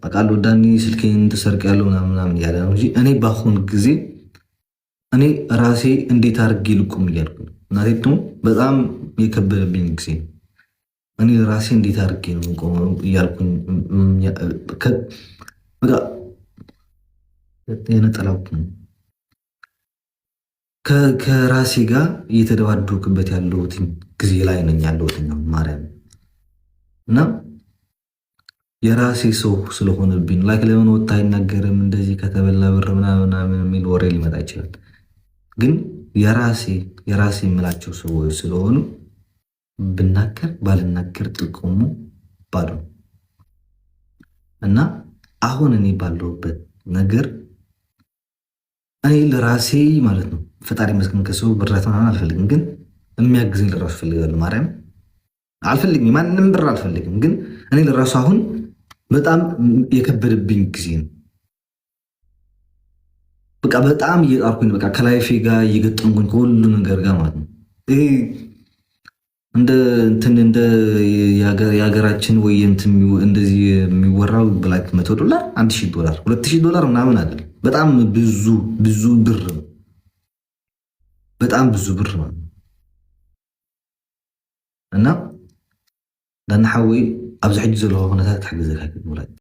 አቃሉ ዳኒ ስልኬን ተሰርቀያለሁ ምናምን ያለ ነው እንጂ እኔ ባሁን ጊዜ እኔ ራሴ እንዴት አድርጌ ልቁም እያልኩ ነው። እናቴ ደግሞ በጣም የከበደብኝ ጊዜ እኔ ራሴ እንዴት አድርጌ ነው የምቆመው እያልኩኝ በቃ የነጠላኩ ከራሴ ጋር እየተደባደብኩበት ያለሁት ጊዜ ላይ ነኝ ያለሁት ማርያም እና የራሴ ሰው ስለሆነብኝ ላይክ ለምን ወጣ አይናገርም እንደዚህ ከተበላ ብር ምናምን የሚል ወሬ ሊመጣ ይችላል። ግን የራሴ የምላቸው ሰዎች ስለሆኑ ብናገር ባልናገር ጥቅሙ ባዶ እና አሁን እኔ ባለሁበት ነገር እኔ ለራሴ ማለት ነው ፈጣሪ መስገን ከሰው ብራት ምናምን አልፈልግም፣ ግን የሚያግዘኝ ለራሱ ፈልጋለሁ። ማርያም አልፈልግም፣ ማንንም ብር አልፈልግም፣ ግን እኔ ለራሱ አሁን በጣም የከበደብኝ ጊዜ ነው። በቃ በጣም እየጣርኩኝ በቃ ከላይፌ ጋር እየገጠምኩኝ ከሁሉ ነገር ጋር ማለት ነው። ይሄ እንደ የሀገራችን ወይ እንደዚህ የሚወራው ብላክ $100 $1000 $2000 ምናምን አይደለም። በጣም ብዙ ብር ነው። በጣም ብዙ ብር ነው እና ዳና ሓወይ ኣብዚ ሕጂ ዘለዎ ኩነታት ክሕግዘካ